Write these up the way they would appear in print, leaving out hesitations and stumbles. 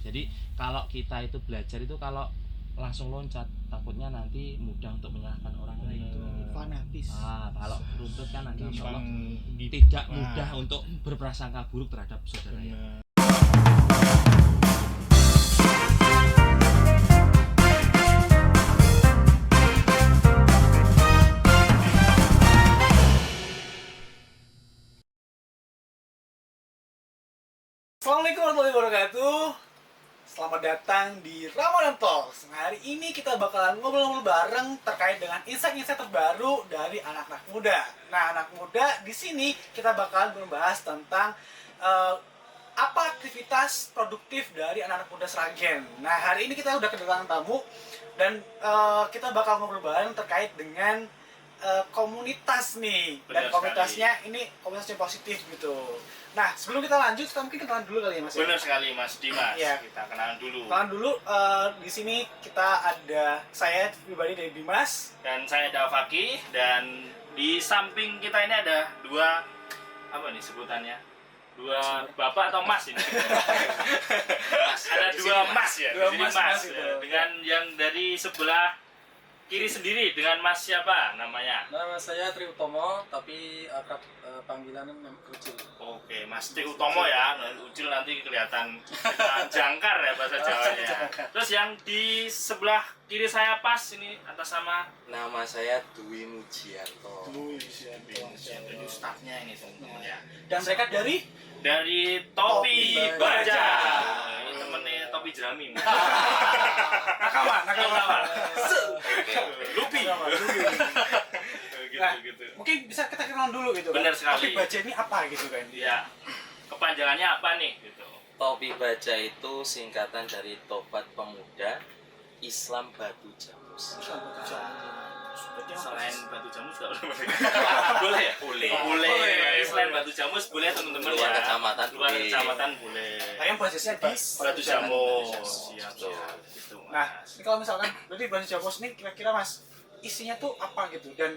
Jadi kalau kita itu belajar itu kalau langsung loncat takutnya nanti mudah untuk menyalahkan orang lain. Fanatis. Kalau runtut kan nanti insya Allah Gampang tidak mudah untuk berprasangka buruk terhadap saudara ya. benar. Assalamualaikum warahmatullahi wabarakatuh. Selamat datang di Ramadan Talks. Nah, hari ini kita bakalan ngobrol-ngobrol bareng terkait dengan insight-insight terbaru dari anak-anak muda. Nah, anak muda di sini kita bakalan membahas tentang apa aktivitas produktif dari anak-anak muda Sragen. Nah, hari ini kita udah kedatangan tamu dan kita bakal ngobrol bareng terkait dengan komunitas nih. Dan Benar komunitasnya ini komunitas yang positif gitu. Nah, sebelum kita lanjut, kita mungkin kenalan dulu kali ya, Mas. Benar sekali Mas Dimas. Iya. Kita kenalan dulu. Kenalan dulu, di sini kita ada saya pribadi dari Dimas. Dan saya Davaki, dan di samping kita ini ada dua apa nih sebutannya? Dua bapak atau mas ini? Mas. Ada dua mas ya. Dua Di sini mas, mas. mas itu. Dengan yang dari sebelah kiri sendiri dengan mas siapa namanya? Nama saya Tri Utomo, tapi akrab panggilan Ucil. Oke, Mas Tri Utomo ya. Nah, Ucil nanti kelihatan jangkar ya bahasa Jawanya. Terus yang di sebelah kiri saya pas ini atas nama Nama saya Dwi Mujianto. ini ustadznya ini teman-teman ya. Dan mereka dari Dari Topi Topi Baja. Baja. Ini temennya Topi Jerami. Nakaman. Lupi. Nah, Gitu. mungkin bisa kita kenalan dulu gitu. Benar kan? sekali. Topi Baja ini apa gitu kan? Ya. Kepanjangannya apa nih gitu? Topi Baja itu singkatan dari Tobat Pemuda Islam Batu Jamus. Selain batu jamus nggak boleh? Boleh ya? Boleh. Selain batu jamus boleh teman-teman Luar ya. kecamatan Luar boleh. kecamatan boleh. Yang basisnya di Batu jamus. Siap. Siap. Gitu, Nah, Mas. ini kalau misalkan berarti Batu Jamus ini kira-kira Mas isinya tuh apa gitu dan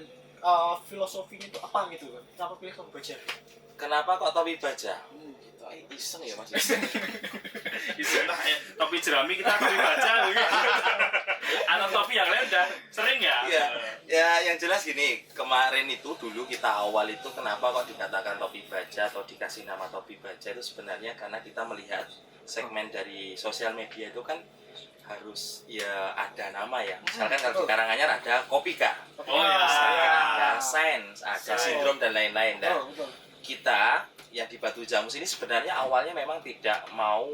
filosofinya tuh apa gitu kan? Kenapa pilih Topi Baja? Kenapa kok Topi Baja? Gitu, iseng ya Mas. Istilah topi jerami kita topi baja gitu. Atau topi yang lain udah sering ya? Iya. Ya yang jelas gini, kemarin itu dulu kita awal itu kenapa kok dikatakan Topi Baja atau dikasih nama Topi Baja itu sebenarnya karena kita melihat segmen dari sosial media itu kan harus ya ada nama ya. Misalkan kalau di Karanganyar ada Kopika, Oh ya. ada Sains, ada Sains. Sindrom dan lain-lain. Dan Betul. kita yang di Batu Jamus ini sebenarnya awalnya memang tidak mau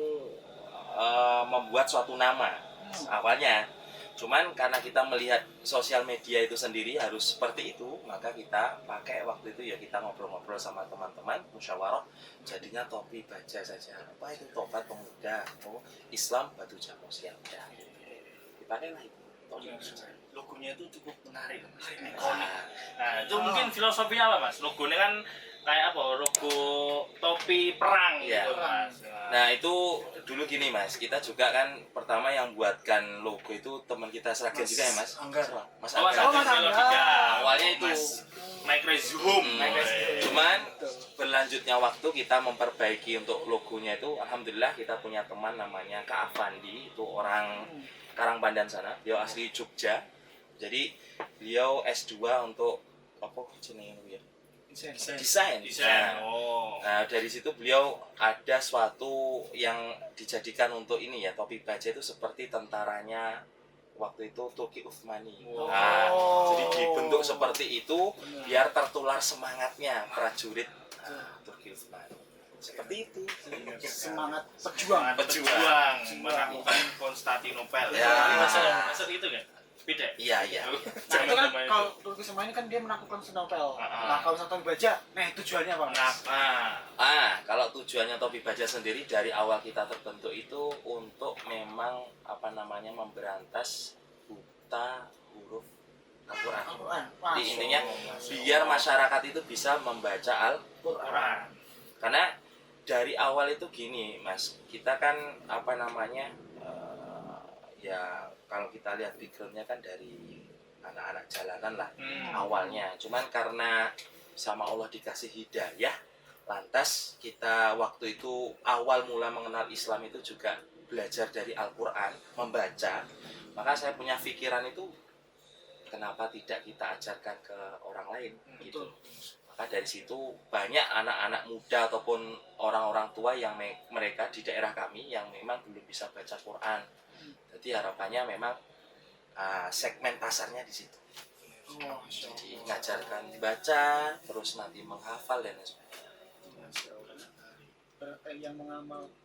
membuat suatu nama awalnya, cuman karena kita melihat sosial media itu sendiri harus seperti itu, maka kita pakai waktu itu ya kita ngobrol-ngobrol sama teman-teman musyawarah jadinya Topi Baja saja. Apa itu Tobat Pemuda Islam Batu Jamus, ya udah dipakailah itu Topi Baja. Logonya itu cukup menarik, ikonik. Nah, itu mungkin filosofinya apa, Mas? Logonya kan kayak apa? Logo topi perang Iya. gitu, Mas. Nah itu dulu gini Mas, kita juga kan pertama yang buatkan logo itu teman kita Sragen juga ya Mas? Anggar. Mas Oh, Mas Anggar. Mas Anggar Anggar. Melodika. Awalnya itu. Mas Mike Rezhum. Cuman berlanjutnya waktu kita memperbaiki untuk logonya itu, alhamdulillah kita punya teman namanya Kak Afandi, itu orang Karangpandan sana, dia asli Jogja. Jadi beliau S2 untuk apa jenenge ya? Desain. Desain. Nah, Oh. Nah dari situ beliau ada suatu yang dijadikan untuk ini ya, Topi Baja itu seperti tentaranya waktu itu Turki Utsmani. Wow. Nah, jadi dibentuk seperti itu biar tertular semangatnya prajurit Turki Utsmani. Seperti itu. Semangat pejuang. Pejuang menaklukkan Konstantinopel. Ya. Maksud itu kan? Beda. Iya. Nah, Jangan itu kan sama kalau Turki sama ini kan dia menaklukkan Konstantinopel. Ah. Nah, kalau misalkan Topi Baja, nah tujuannya apa? Mas? Kalau tujuannya Topi Baja sendiri dari awal kita terbentuk itu untuk memang memberantas buta huruf Al-Quran. Al-Quran. Jadi intinya biar masyarakat itu bisa membaca Al-Quran. Karena dari awal itu gini Mas, kita kan ya kalau kita lihat backgroundnya kan dari anak-anak jalanan lah awalnya. Cuman karena sama Allah dikasih hidayah, lantas kita waktu itu awal mula mengenal Islam itu juga belajar dari Al-Quran, membaca, maka saya punya pikiran itu kenapa tidak kita ajarkan ke orang lain gitu. Maka dari situ banyak anak-anak muda ataupun orang-orang tua yang mereka di daerah kami yang memang belum bisa baca Quran. Jadi harapannya memang segmen pasarnya di situ. Jadi ngajarkan baca, terus nanti menghafal dan lain sebagainya.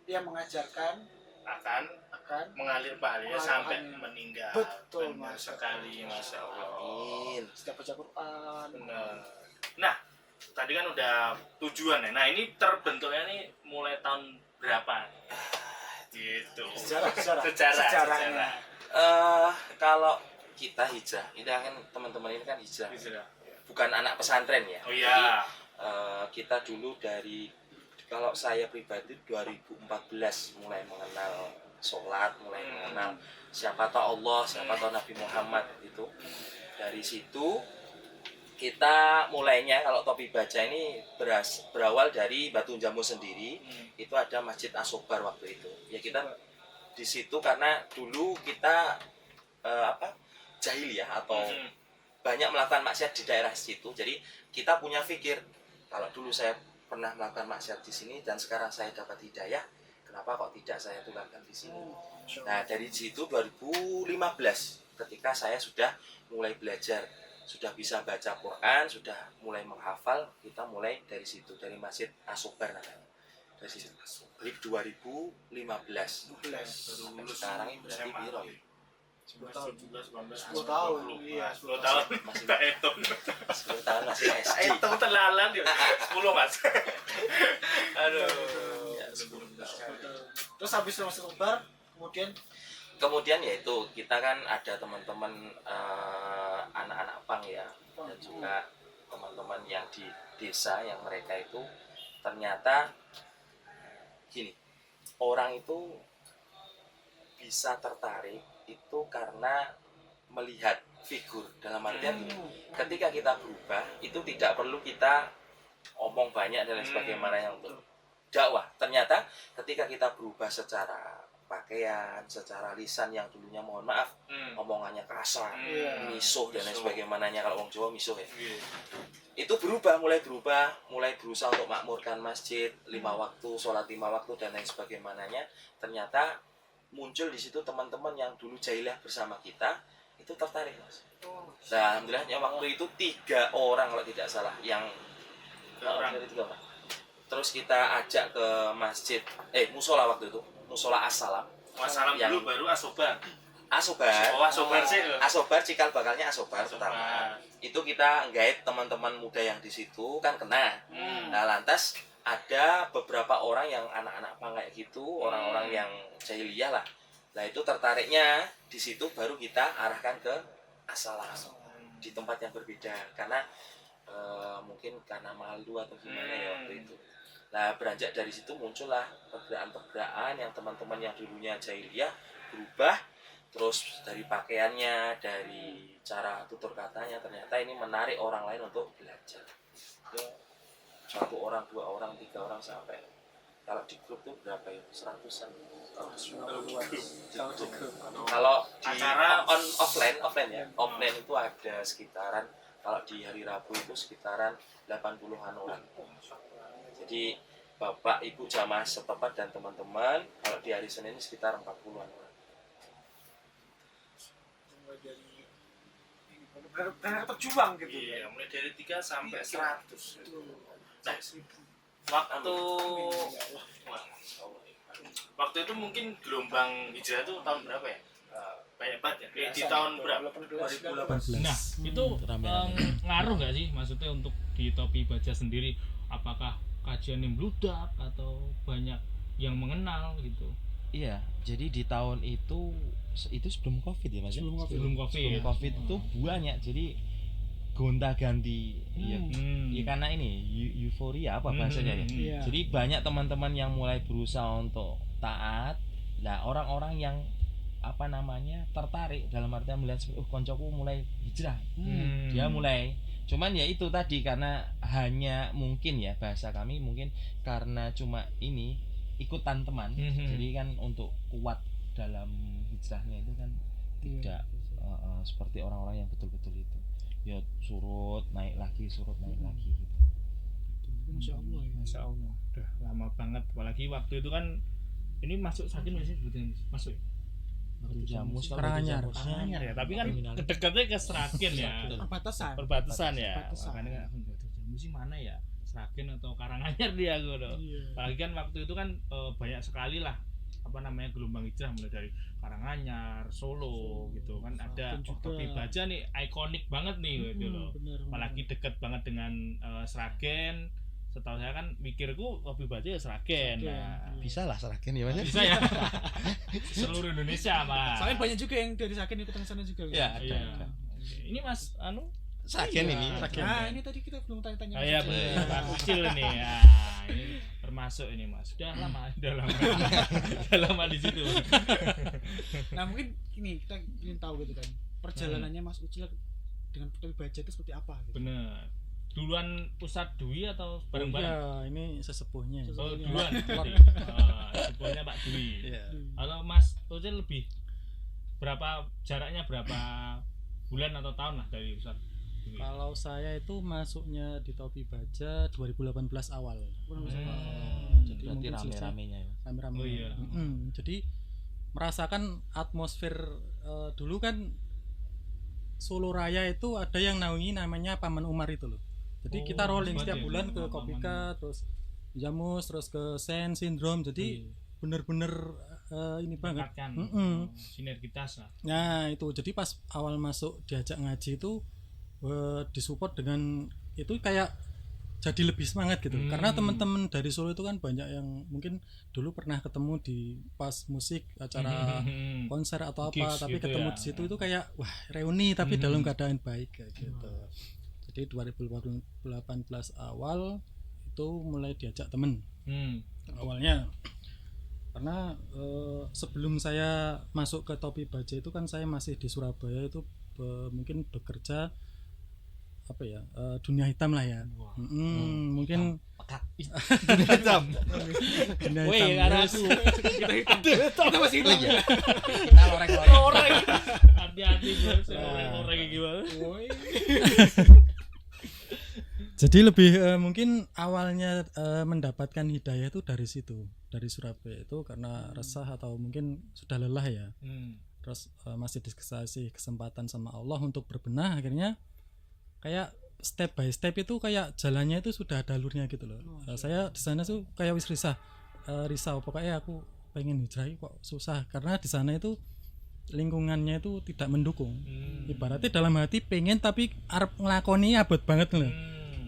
Yang mengajarkan akan akan mengalir pahalanya Mengalir sampai pahalanya. meninggal. Betul, Benar Masya sekali, Masya Allah. Amin. setiap baca Quran. Benar. Nah, tadi kan udah tujuan ya. Nah, ini terbentuknya nih mulai tahun berapa? Gitu. Sejarahnya. Kalau kita hijrah, ini kan teman-teman ini kan hijrah, bukan anak pesantren ya. Oh iya. Kita dulu kalau saya pribadi 2014 mulai mengenal sholat, mulai mengenal siapa tahu Allah, siapa tahu Nabi Muhammad itu. Dari situ kita mulainya, kalau Topi Baca ini berawal dari Batu Jamu sendiri. Itu ada Masjid Asobar waktu itu. Ya kita di situ karena dulu kita jahiliyah atau banyak melakukan maksiat di daerah situ. Jadi kita punya pikir, kalau dulu saya pernah melakukan maksiat di sini dan sekarang saya dapat hidayah, kenapa kok tidak saya tularkan di sini? Nah, dari situ 2015 ketika saya sudah mulai belajar, sudah bisa baca Quran, sudah mulai menghafal, kita mulai dari situ, dari Masjid Asobar namanya. Dari situ. 2015. Sampai sekarang ini berarti biro. 10 tahun. 10 tahun. Iya, 10 tahun. Masih Tak hitung. 10 tahun masih SD. Hitung terlalan dia. 10, Mas. Aduh. Ya, 10 tahun. Terus habis masuk Ubar, Kemudian yaitu kita kan ada teman-teman anak-anak pang ya, dan juga teman-teman yang di desa yang mereka itu ternyata gini, orang itu bisa tertarik itu karena melihat figur. Dalam artian gini, ketika kita berubah itu tidak perlu kita omong banyak dan lain sebagainya yang untuk dakwah. Ternyata ketika kita berubah secara pakaian, secara lisan yang dulunya mohon maaf omongannya kasar, misuh dan lain sebagainya, kalau orang Jawa misuh ya. Itu mulai berubah, mulai berusaha untuk makmurkan masjid 5 waktu, sholat 5 waktu dan lain sebagainya. Ternyata muncul di situ teman-teman yang dulu jahiliyah bersama kita itu tertarik, Mas. Nah, alhamdulillahnya waktu itu 3 orang kalau tidak salah yang dari 3 orang. Terus kita ajak ke masjid musola waktu itu, musola As-Salam. Wassalam dulu baru Asobar. Asobar sih. Asobar cikal bakalnya Asobar pertama. Itu kita guide teman-teman muda yang di situ kan kena. Nah, lantas ada beberapa orang yang anak-anak pang kayak gitu, orang-orang yang jahiliyah lah. Nah, itu tertariknya di situ baru kita arahkan ke As-Salam di tempat yang berbeda karena mungkin karena malu atau gimana ya waktu itu. Nah, beranjak dari situ muncullah pergerakan-pergerakan yang teman-teman yang dulunya jahiliyah berubah, terus dari pakaiannya, dari cara tutur katanya, ternyata ini menarik orang lain untuk belajar. Ya, 1 orang, 2 orang, 3 orang sampai kalau di grup tuh berapa ya? 100-an. Kalau di Acara offline ya, offline itu ada sekitaran, kalau di hari Rabu itu sekitaran 80-an orang. Jadi Bapak Ibu jamaah setempat dan teman-teman, kalau di hari Senin ini sekitar 40-an orang. benar-benar terjuang gitu. Iya, mulai dari 3 sampai Iya. 100. Nah, waktu waktu itu mungkin gelombang hijrah itu tahun berapa ya? Banyak banget ya. Di tahun berapa? 2018. Nah, itu Rame-rame. ngaruh nggak sih maksudnya untuk di Topi Baca sendiri? Apakah kajian yang bludak atau banyak yang mengenal gitu? Iya, jadi di tahun itu sebelum Covid ya Mas. Sebelum Sebelum Covid. Covid itu banyak, jadi gonta-ganti ya, ya karena ini euforia apa bahasanya ya. Iya. Jadi banyak teman-teman yang mulai berusaha untuk taat. Nah, orang-orang yang tertarik dalam artian melihat koncoku mulai hijrah. Dia mulai. Cuman ya itu tadi karena hanya mungkin ya bahasa kami mungkin karena cuma ini ikutan teman. Jadi kan untuk kuat dalam hijrahnya itu kan tidak seperti orang-orang yang betul-betul itu ya surut naik lagi surut naik lagi gitu. Masya Allah ya. Masya Allah, udah lama banget. Apalagi waktu itu kan ini masuk Sakin masih sebutin masuk. Batu Jamus kalau Karanganyar. Batu Jamus. Karanganyar ya, tapi kan dekatnya ke Seragen ya. Perbatasan Ya. Perbatasan. Makanya Batu Jamus sih mana ya? Seragen atau Karanganyar dia gue loh. Apalagi kan waktu itu kan banyak sekali lah apa namanya gelombang hijrah mulai dari Karanganyar, Solo gitu kan ada topi baja nih ikonik banget nih gitu loh. Apalagi deket banget dengan Seragen. Setahu saya kan mikirku topi baja ya Seragen. Nah, Bisa lah Seragen ya Mas. bisa ya. Seluruh Indonesia Mas. Soalnya banyak juga yang dari Saken ikutan sana juga. Ya, Iya. Ini Mas Seragen ini, Seragen. Nah, ini tadi kita belum tanya-tanya. oh iya benar Pak Kucil nih ya. Ini termasuk ini Mas. Sudah lama. Udah lama di situ. Nah, mungkin ini kita ingin tahu gitu kan. Perjalanannya Mas Ucil dengan topi baja itu seperti apa gitu. Bener. Duluan Ustadz Dwi atau bareng-bareng? Ya, ini sesepuhnya. Oh, duluan. Sepupunya Pak Dwi. Iya. Kalau Mas Ucil lebih berapa jaraknya berapa bulan atau tahun lah dari Ustadz Dwi? Kalau saya itu masuknya di topi baja 2018 awal. Jadi berarti rame-ramenya ya. Rame-rame. Oh iya. Jadi merasakan atmosfer dulu kan Solo Raya itu ada yang naungi namanya Paman Umar itu loh. Jadi kita rolling setiap bulan ke Kopika, terus Jamus, terus ke Sen Syndrome. Jadi bener-bener ini banget. Sinergitas lah. Nah itu jadi pas awal masuk diajak ngaji itu disupport dengan itu kayak jadi lebih semangat gitu. Karena teman-teman dari Solo itu kan banyak yang mungkin dulu pernah ketemu di pas musik acara konser atau apa, Gigs tapi gitu ketemu ya. di situ itu kayak wah reuni tapi dalam keadaan baik kayak gitu. Jadi 2018 awal itu mulai diajak temen awalnya karena sebelum saya masuk ke topi baja itu kan saya masih di Surabaya itu mungkin bekerja apa ya dunia hitam lah ya. Mungkin dunia hitam. Dunia hitam. Kita masih hitam. Kita loreng-loreng. Hati-hati bos, orang gimana? Jadi lebih mungkin awalnya mendapatkan hidayah itu dari situ, dari Surabaya itu karena resah atau mungkin sudah lelah ya. Terus masih dikasih kesempatan sama Allah untuk berbenah, akhirnya kayak step by step itu kayak jalannya itu sudah ada alurnya gitu loh. Saya di sana tuh kayak wis risau pokoknya aku pengen hijrah kok susah karena di sana itu lingkungannya itu tidak mendukung. Ibaratnya dalam hati pengen tapi arep nglakoni abot banget loh.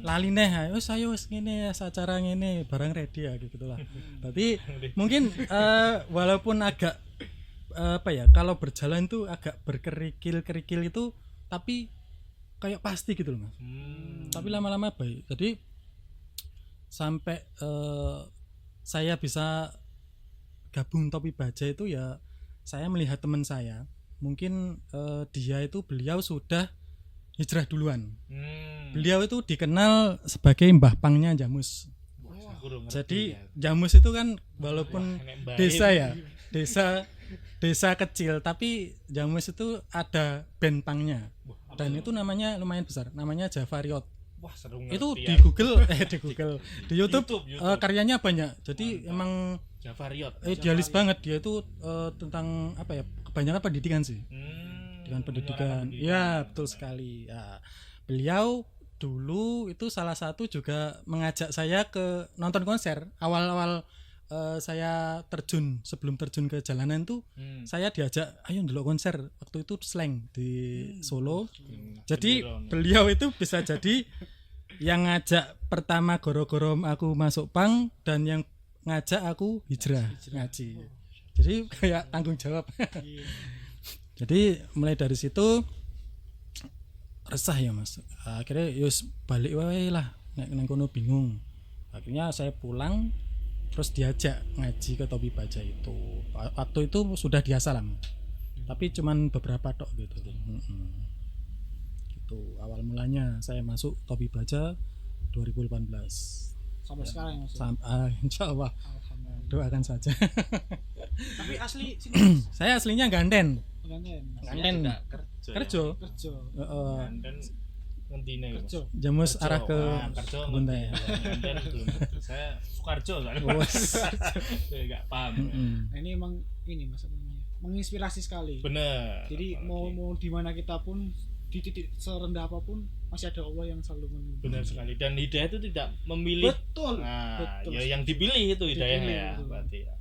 Lali neh wis ayo wis ngene acara ngene barang ready ya gitu lah. Berarti mungkin walaupun agak apa ya kalau berjalan tuh agak berkerikil-kerikil itu tapi kayak pasti gitu loh Mas. Tapi lama-lama baik. Jadi sampai saya bisa gabung topi baja itu ya saya melihat teman saya mungkin beliau sudah hijrah duluan. Beliau itu dikenal sebagai Mbah Pangnya Jamus. Jadi Jamus itu kan walaupun desa ya, desa kecil tapi Jamus itu ada band pangnya. Dan itu namanya lumayan besar, namanya Javariot. Wah, seru Itu ngerti di ya. Google di YouTube, YouTube. karyanya banyak. Jadi emang Javariot. idealis banget dia itu tentang apa ya? Kebanyakan pendidikan sih. Dengan pendidikan. Ya, betul sekali. Ya, beliau dulu itu salah satu juga mengajak saya ke nonton konser. Awal-awal saya sebelum terjun ke jalanan tuh saya diajak ayo ndelok konser waktu itu Slang di Solo. Jadi beliau itu bisa jadi yang ngajak pertama goro-goro aku masuk pang dan yang ngajak aku hijrah ngaji. Jadi kayak tanggung jawab. Jadi mulai dari situ resah ya Mas. Akhirnya yus balik wae lah nek nang kono bingung. Akhirnya saya pulang terus diajak ngaji ke topi baja itu. Waktu itu sudah di Asalam. Tapi cuman beberapa tok gitu. Gitu awal mulanya saya masuk topi baja 2018. Sampai sekarang ya Mas. Insyaallah. doakan saja. Tapi asli sini Saya aslinya Ganten. ganten. Ganten. juga kerja. Kerja. Kerja. Heeh. Dan ngentine Mas. Kerja. Jamus arah ke Kerja Kebun Teh. Dan belum. Saya Sukarjo soalnya. Wes. Saya enggak paham. Mm-mm. Nah, ini emang ini Mas apa namanya? Menginspirasi sekali. Bener. Jadi mau di mana kita pun di titik serendah apapun masih ada Allah yang selalu membimbing. benar sekali, dan hidayah itu tidak memilih. Betul. Nah, betul. ya yang dipilih itu hidayahnya Dipilih, ya, betul. berarti ya.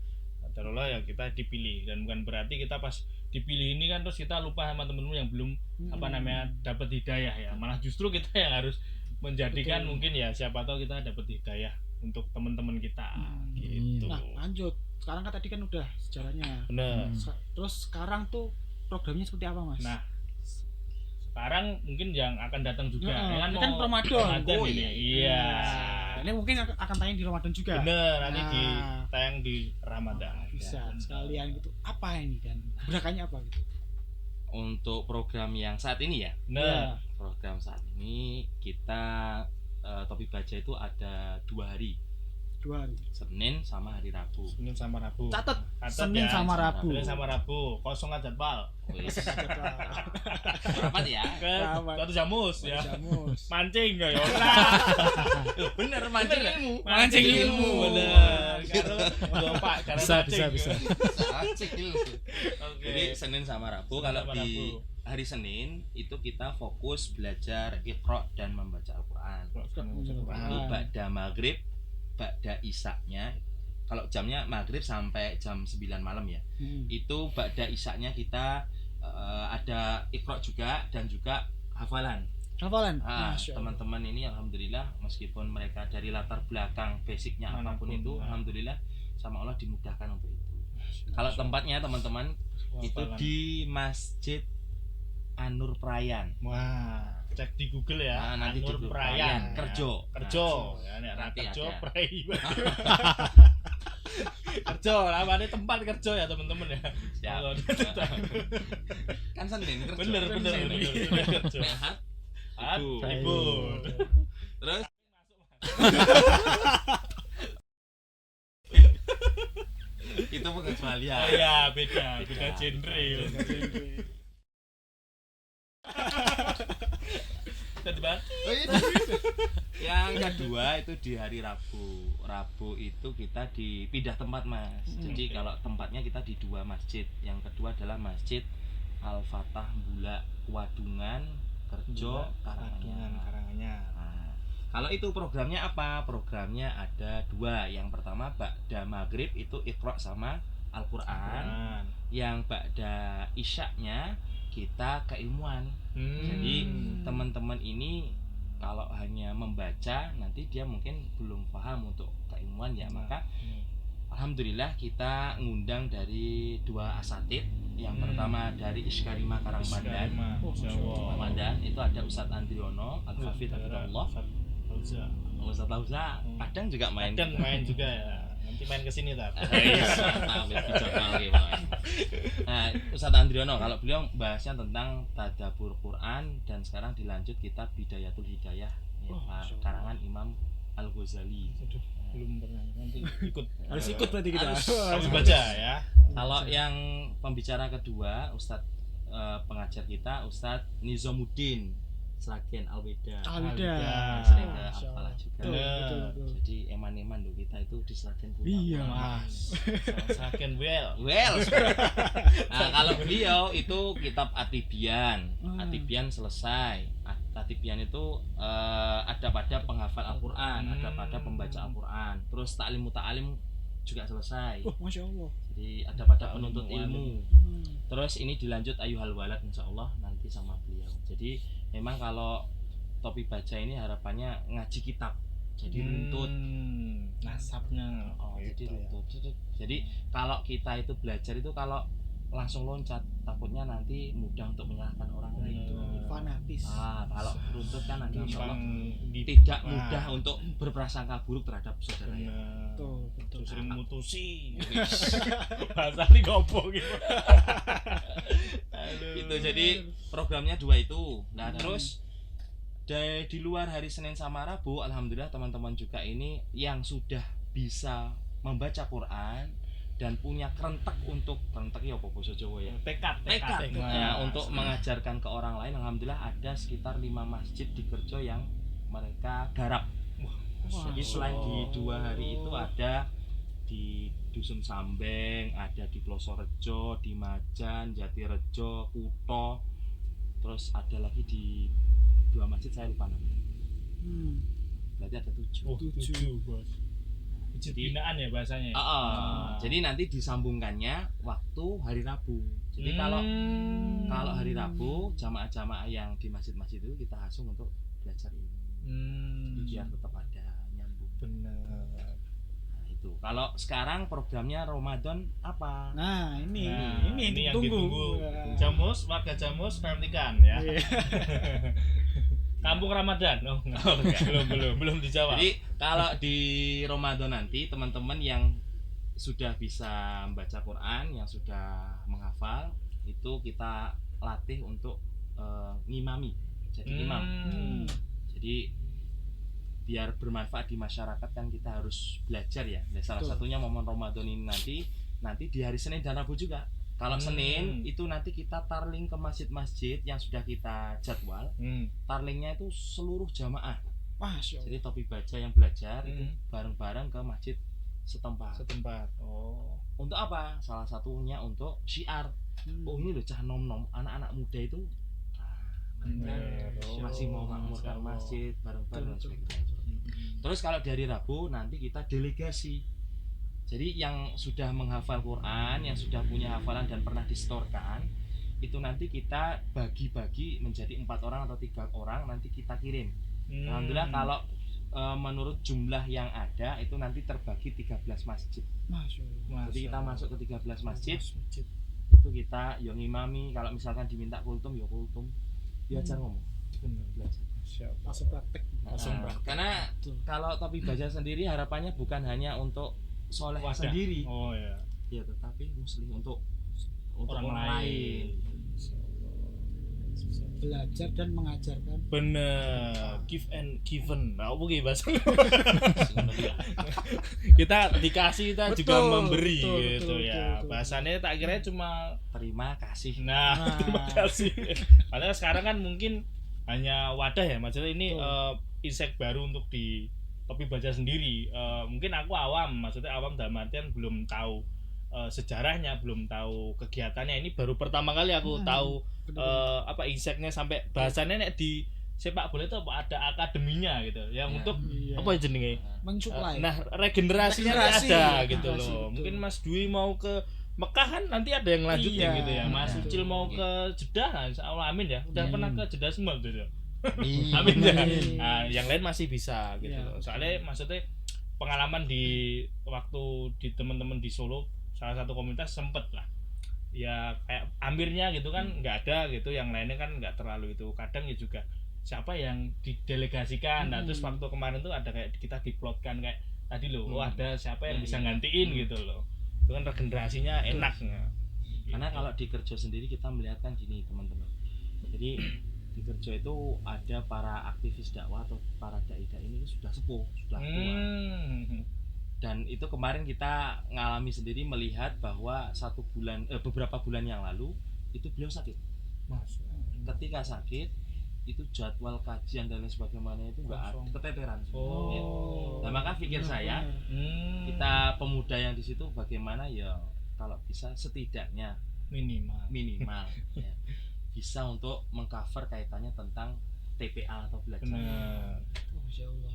Qadarullah ya kita dipilih, dan bukan berarti kita pas dipilih ini kan terus kita lupa sama temen-temen yang belum apa namanya dapat hidayah ya. Malah justru kita yang harus menjadikan Betul. mungkin ya siapa tahu kita dapat hidayah untuk teman-teman kita gitu. Nah, lanjut. Sekarang kan tadi kan udah sejarahnya. Bener. Terus sekarang tuh programnya seperti apa, Mas? Nah, sekarang mungkin yang akan datang juga Heeh, ya ini kan mau Ramadan. Ramadan Oh, ini. Iya. Nah, ini mungkin akan tayang di Ramadan juga. Bener, nanti Nah. di tayang di Ramadan. Bisa Ya. sekalian gitu. Apa ini dan gerakannya apa gitu? Untuk program yang saat ini ya, Bener. program saat ini kita Topi Baja itu ada 2 hari, 2 hari. Senin sama hari Rabu. Senin sama Rabu. Catat Catat Senin ya, sama Rabu. Senin sama Rabu. Kosong aja jadwal. Wis. Rapat ya. Ke Rapat. Satu Jamus ya. Jamus. Mancing ya. Bener mancing ilmu. Mancing ilmu. Bener. Karo Pak, karo Bisa, mancing. bisa. Mancing ilmu. Oke. Jadi Senin sama Rabu. Senin Kalau sama di Rabu. hari Senin itu kita fokus belajar Iqra dan membaca Al-Quran. Itu ba'da maghrib, ba'da isaknya. Kalau jamnya maghrib sampai jam 9 malam ya. Itu ba'da isaknya kita ada Iqra juga dan juga hafalan. Hafalan. Ah, Masya Allah. teman-teman ini alhamdulillah meskipun mereka dari latar belakang basicnya apapun Manapun, itu, ya. alhamdulillah sama Allah dimudahkan untuk itu. Kalau tempatnya teman-teman itu Hafalan. di Masjid Anur Prayan. Wah, cek di Google ya. Ah, nanti Anur di Google Prayan. Prayan. Kerjo. Kerjo. Ya, nek ra Nanti kerjo ada. prai. Kerjo, namanya tempat kerja ya teman-teman ya. Siap. Kalau- Kan Senin kerja. Bener, bener, Senin. bener. Kerjo. Rehat, Hat, libur. libur. Terus itu pengecualian. Oh iya, beda Beda. genre. Tadi banget. Yang kedua itu di hari Rabu. Rabu itu kita dipindah tempat, Mas. Jadi kalau tempatnya kita di 2 masjid. Yang kedua adalah Masjid Al-Fatah Bulak Wadungan Kerjo Karanganyar. Karanganyar. Nah, kalau itu programnya apa? Programnya ada 2. Yang pertama ba'da maghrib itu Iqra sama Al-Quran. Yang ba'da isyaknya kita keilmuan. Jadi teman-teman ini kalau hanya membaca nanti dia mungkin belum paham untuk keilmuan ya, maka alhamdulillah kita ngundang dari 2 asatid. Yang pertama dari Iskarima Karangpandan. Pandan itu ada Ustadz Andriono Al-Hafidh Hafidhullah. Ustadz Lauza kadang juga main. Kadang main juga ya. Nanti main ke sini tar. Nah, Ustadz Andriono kalau beliau bahasnya tentang tadabbur Quran, dan sekarang dilanjut kitab Bidayatul Hidayah ya, karangan Imam Al-Ghazali. Aduh, belum pernah. Nanti ikut. Harus ikut berarti kita. Harus baca ya. Kalau yang pembicara kedua Ustadz pengajar kita Ustadz Nizamuddin Sragen Alweda. Alweda. Sering ke Masya Apalah Allah. juga. Betul, betul, betul. Jadi eman-eman loh kita itu di Sragen punya. Iya. Mas. Sragen well. Well, nah kalau beliau itu kitab Atibian. Atibian selesai. Atibian itu ada pada penghafal Al-Quran, ada pada pembaca Al-Quran. Terus ta'lim muta'alim juga selesai. Oh, Masya Allah. Jadi ada pada penuntut Ta'lim ilmu. Terus ini dilanjut Ayyuhal Walad insya Allah nanti sama beliau. Jadi memang kalau Topi Baja ini harapannya ngaji kitab. Jadi runtut. Nasabnya. Oh, jadi gitu ya. runtut. Jadi kalau kita itu belajar itu kalau langsung loncat takutnya nanti mudah untuk menyalahkan orang lain. Fanatis. Kalau runtut kan nanti insya Allah Gampang tidak mudah untuk berprasangka buruk terhadap saudara ya. Betul, betul. Sering mutusi. Bahasa ini gopo gitu. Itu jadi programnya 2 itu. Nah, terus di luar hari Senin sama Rabu alhamdulillah teman-teman juga ini yang sudah bisa membaca Quran dan punya kerentek ya apa basa Jawa ya, tekad ya, untuk mengajarkan ke orang lain. Alhamdulillah ada sekitar 5 masjid di Kerjo yang mereka garap. Jadi selain di 2 hari itu ada di Dusun Sambeng, ada di Plosorejo, di Majan, Jatirejo, Kuto, terus ada lagi di 2 masjid saya lupa namanya. Berarti ada 7. 7 bos. Masjid binaan ya bahasanya. Jadi nanti disambungkannya waktu hari Rabu. Jadi kalau hari Rabu jamaah-jamaah yang di masjid-masjid itu kita hasung untuk belajar ini. Jadi biar tetap ada nyambung. Benar. Nah, itu. Kalau sekarang programnya Ramadan apa? Nah, ini yang ditunggu. ditunggu. Wah. Jamus, warga Jamus nantikan ya. Iya. Kampung Ramadan. Belum dijawab. Jadi kalau di Ramadan nanti teman-teman yang sudah bisa membaca Quran, yang sudah menghafal, itu kita latih untuk ngimami, jadi imam. Jadi biar bermanfaat di masyarakat kan kita harus belajar ya. Nah, salah satunya momen Ramadan ini nanti di hari Senin dan Rabu juga. Kalau Senin itu nanti kita tarling ke masjid-masjid yang sudah kita jadwal. Tarlingnya itu seluruh jamaah. Masya Allah. Jadi topi baja yang belajar itu bareng-bareng ke masjid setempat. Oh. Untuk apa? Salah satunya untuk syiar. Oh ini loh cah nom-nom, anak-anak muda itu mereka masih mau makmurkan masjid bareng-bareng dan sebagainya. Terus kalau dari Rabu nanti kita delegasi. Jadi yang sudah menghafal Quran, yang sudah punya hafalan dan pernah disetorkan, itu nanti kita bagi-bagi menjadi 4 orang atau 3 orang, nanti kita kirim. Alhamdulillah kalau menurut jumlah yang ada itu nanti terbagi 13 masjid. Masya Allah. Jadi kita masuk ke 13 masjid. Itu kita yang imami, kalau misalkan diminta kultum ya kultum. Belajar ngomong. Belajar. Langsung praktek. Karena kalau topi baja sendiri harapannya bukan hanya untuk soleh sendiri. Oh ya. Ya, tetapi muslim untuk Orang lain. Belajar dan mengajarkan. Bener. Give and given. Nah, apa gitu bahasa? Kita dikasih, kita juga memberi gitu ya. Bahasannya tak kira cuma terima kasih. Nah, terima kasih. Padahal sekarang kan mungkin hanya wadah ya, maksudnya ini insight baru untuk di topi baja sendiri. Mungkin aku awam, maksudnya awam dalam artian belum tahu sejarahnya, belum tahu kegiatannya. Ini baru pertama kali aku tahu apa insight-nya sampai bahasannya nek di sepak bola itu apa ada akademinya gitu yang untuk apa jenenge mensuplai. Nah regenerasinya Regenerasi. ada gitu Regenerasi, loh. betul. Mungkin Mas Dwi mau ke Mekah kan nanti ada yang lanjutin Iya, gitu ya. Mas betul. Ucil mau ke Jeddah, Allah amin ya. Udah pernah ke Jeddah semua gitu ya. Amin. Amin ya. Nah, yang lain masih bisa gitu Iya, loh. Soalnya maksudnya pengalaman di waktu di teman-teman di Solo salah satu komunitas sempet lah. Ya kayak amirnya gitu kan nggak ada gitu, yang lainnya kan nggak terlalu itu. Kadang ya juga siapa yang didelegasikan. Nah, terus waktu kemarin tuh ada kayak kita diplotkan kayak tadi loh, oh ada siapa yang bisa gantiin gitu loh. Itu kan regenerasinya enak. Karena kalau di Kerjo sendiri kita melihat kan gini teman-teman. Jadi di Kerjo itu ada para aktivis dakwah atau para dai-dai ini sudah sepuh, sudah tua. Dan itu kemarin kita ngalami sendiri melihat bahwa beberapa bulan yang lalu itu beliau sakit. Ketika sakit itu jadwal kajian dan lain sebagainya itu enggak keteteran. Nah, maka pikir saya kita pemuda yang di situ bagaimana ya kalau bisa setidaknya minimal ya, bisa untuk mengcover kaitannya tentang TPA atau belajar. Masya Allah.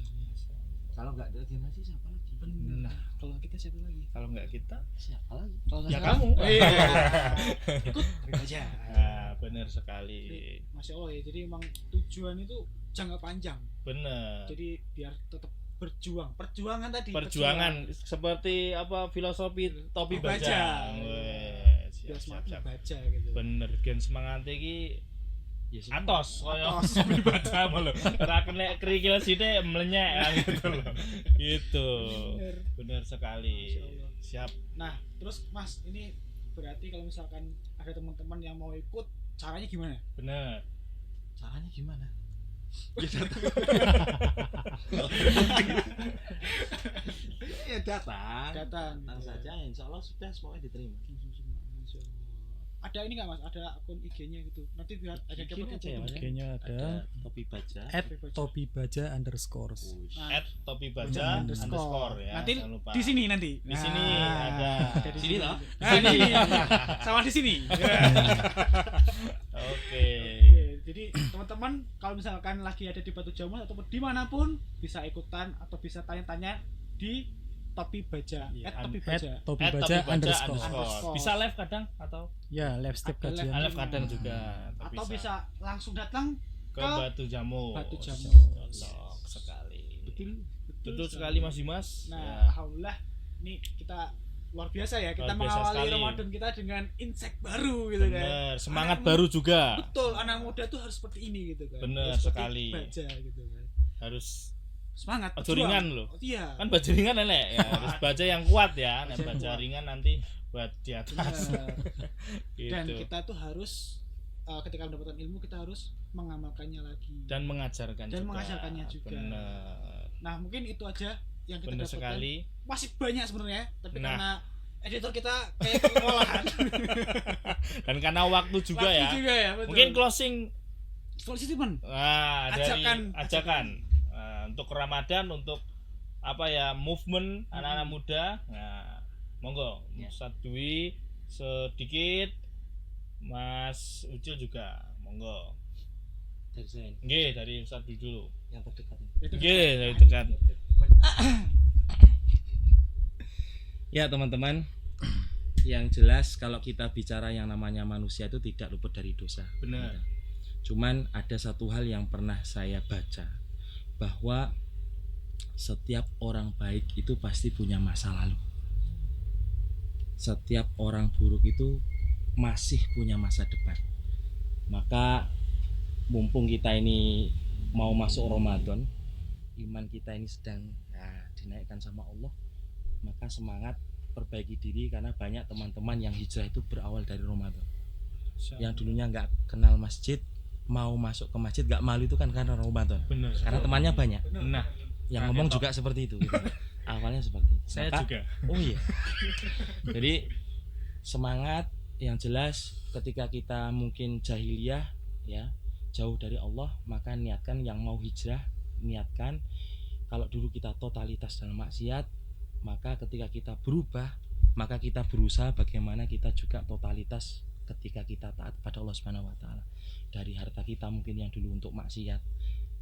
Kalau nggak ada generasi siapa lagi? Benar. Kalau kita siapa lagi? Kalau nggak kita Siapa lagi? Kalau ya nggak kamu. ikut aja. Nah, benar sekali. Masya Allah ya. Jadi emang tujuan itu jangka panjang. Benar. Jadi biar tetap berjuang. Perjuangan tadi. Perjuangan seperti apa filosofi topi baja. Baja. Weh, Biar siap, semangat siap. baca gitu. Bener gen semangat iki Ya, semua. atos kaya topi baja lho. Ora kena kerikil sithik melenyek gitu loh. Gitu. Bener sekali. Masya Allah. Siap. Nah, terus Mas, ini berarti kalau misalkan ada teman-teman yang mau ikut, caranya gimana? Bener. Caranya gimana? Ya datang. Datang. Datang saja, insya Allah sudah semuanya diterima. Ada ini nggak mas? Ada akun IG-nya gitu. Nanti biar ada IG dapat aja ya, Mas? IG-nya ada Topi Baja. @topibaja_. Nah, @topi baja underscore. ya. Nanti jangan lupa. di sini nanti. Di sini ada. di Sini toh? Nah, di sini. Sama di sini. Oke. Oke, jadi teman-teman kalau misalkan lagi ada di Batu Jamus atau dimanapun bisa ikutan atau bisa tanya-tanya di Topi Baja, Iya, Topi Baja. @topibaja_. Underscore. Bisa live kadang atau Ya, live setiap Ada kajian. live kadang juga. Atau bisa langsung datang ke ke Batu Jamus. Batu Jamus. Cocok sekali. betul Betul sekali Mas Dimas. Nah, Ya. alhamdulillah nih kita luar biasa ya, kita Luar biasa mengawali sekali. Ramadan kita dengan insight baru gitu kan. Bener, semangat Anak baru juga. Betul, anak muda tuh harus seperti ini gitu kan. Bener Harus seperti sekali. Baja gitu kan. Harus Semangat. baju berjuang. ringan loh. Oh, iya. Kan baju ringan nenek ya, harus baja yang kuat ya. Nah, Baja yang baja kuat. ringan nanti buat di atas. Bener. Gitu. Dan kita tuh harus ketika mendapatkan ilmu kita harus mengamalkannya lagi. Dan mengajarkan Dan juga. mengajarkannya juga. Bener. Nah, mungkin itu aja yang kita Bener dapatkan. sekali. Masih banyak sebenarnya, tapi Nah. karena editor kita kayak kewalahan. Dan karena waktu juga Waktu ya. juga ya, betul. Mungkin closing Statement. dari Ajakan. ajakan. Untuk Ramadan, untuk apa ya, movement anak-anak muda. Nah, monggo Ya. Ustaz Dwi sedikit, Mas Ucil juga monggo. Dari saya ini, Nggih, dari Ustaz Dwi dulu. yang terdekat ini. Nggih, dari dekat. Ya teman-teman, yang jelas kalau kita bicara yang namanya manusia itu tidak luput dari dosa. Benar. Cuman ada satu hal yang pernah saya baca, bahwa setiap orang baik itu pasti punya masa lalu. Setiap orang buruk itu masih punya masa depan. Maka mumpung kita ini mau masuk Ramadan, iman kita ini sedang dinaikkan sama Allah, maka semangat perbaiki diri, karena banyak teman-teman yang hijrah itu berawal dari Ramadan. Yang dulunya nggak kenal masjid, mau masuk ke masjid nggak malu, itu kan karena Ramadan. Benar. Karena temannya banyak. Nah, Yang Nah, ngomong Neto. juga seperti itu. Gitu. Awalnya seperti itu. saya Maka- juga. Oh iya. Jadi semangat, yang jelas ketika kita mungkin jahiliyah ya, jauh dari Allah, maka niatkan yang mau hijrah, niatkan kalau dulu kita totalitas dalam maksiat, maka ketika kita berubah, maka kita berusaha bagaimana kita juga totalitas ketika kita taat pada Allah Subhanahu wa taala. Dari harta kita mungkin yang dulu untuk maksiat,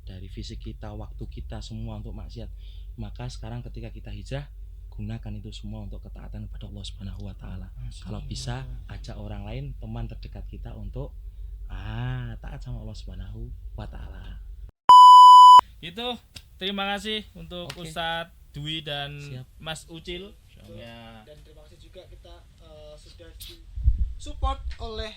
dari fisik kita, waktu kita semua untuk maksiat. Maka sekarang ketika kita hijrah, gunakan itu semua untuk ketaatan kepada Allah Subhanahu wa taala. Kalau bisa ajak orang lain, teman terdekat kita untuk taat sama Allah Subhanahu wa taala. Itu terima kasih untuk Oke. Ustadz Dwi dan Siap. Mas Ucil. Ya. Dan terima kasih juga kita sudah support oleh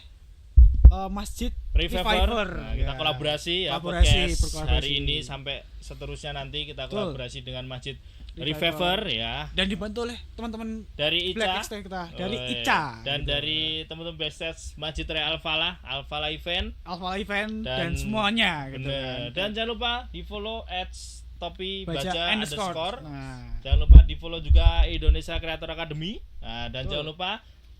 Masjid Reviver. Nah, kita Ya. kolaborasi ya, Kolaborasi, podcast berkolaborasi. hari ini sampai seterusnya nanti kita Betul. kolaborasi dengan Masjid Reviver. Reviver ya. Dan dibantu oleh teman-teman Dari Black Ica. Extend kita, dari Oi. Ica Dan gitu. dari teman-teman Backstage Masjid Raya Al-Falah Event. Alpha Event dan, Dan- semuanya gitu Bener. kan. Dan jangan lupa di follow @topi baja underscore. Nah, Jangan lupa di follow juga Indonesia Creator Academy. Nah, dan Betul. jangan lupa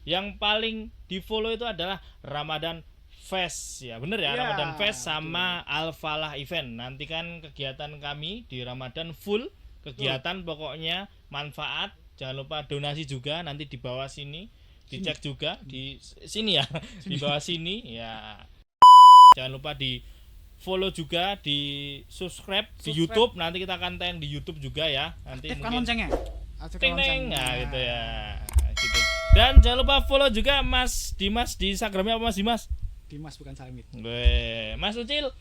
yang paling di follow itu adalah Ramadan Fest ya, bener ya, Ya, Ramadan Fest sama Al-Falah Event. Nanti kan kegiatan kami di Ramadan full kegiatan, pokoknya manfaat. Jangan lupa donasi juga nanti di bawah sini, dicek juga di sini ya, di bawah sini ya. Jangan lupa di follow juga, di subscribe di Subscribe. YouTube. Nanti kita akan tayang di YouTube juga ya. Nanti aktifkan mungkin loncengnya. Aktifkan ting ting, loncengnya. nah gitu ya, gitu. Dan jangan lupa follow juga Mas Dimas di Instagramnya apa Mas Dimas? Dimas bukan Salimit. Gue Mas Ucil,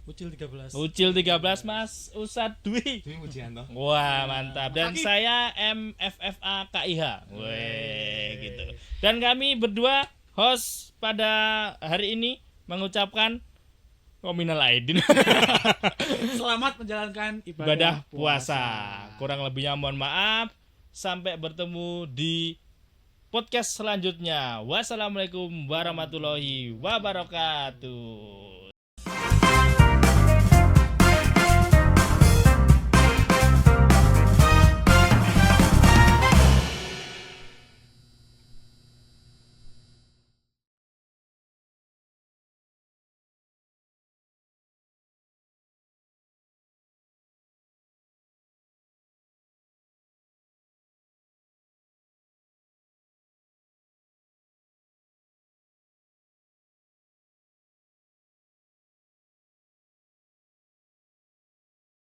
Ucil 13. Ucil 13, Mas Ustadz Dwi. Dwi Mujianto. Wah mantap. Dan Kaki. saya MFFA KIH. Weh gitu. Dan kami berdua host pada hari ini mengucapkan Minal Aidin. Selamat menjalankan Ibadah puasa. Kurang lebihnya mohon maaf. Sampai bertemu di podcast selanjutnya. Wassalamualaikum warahmatullahi wabarakatuh.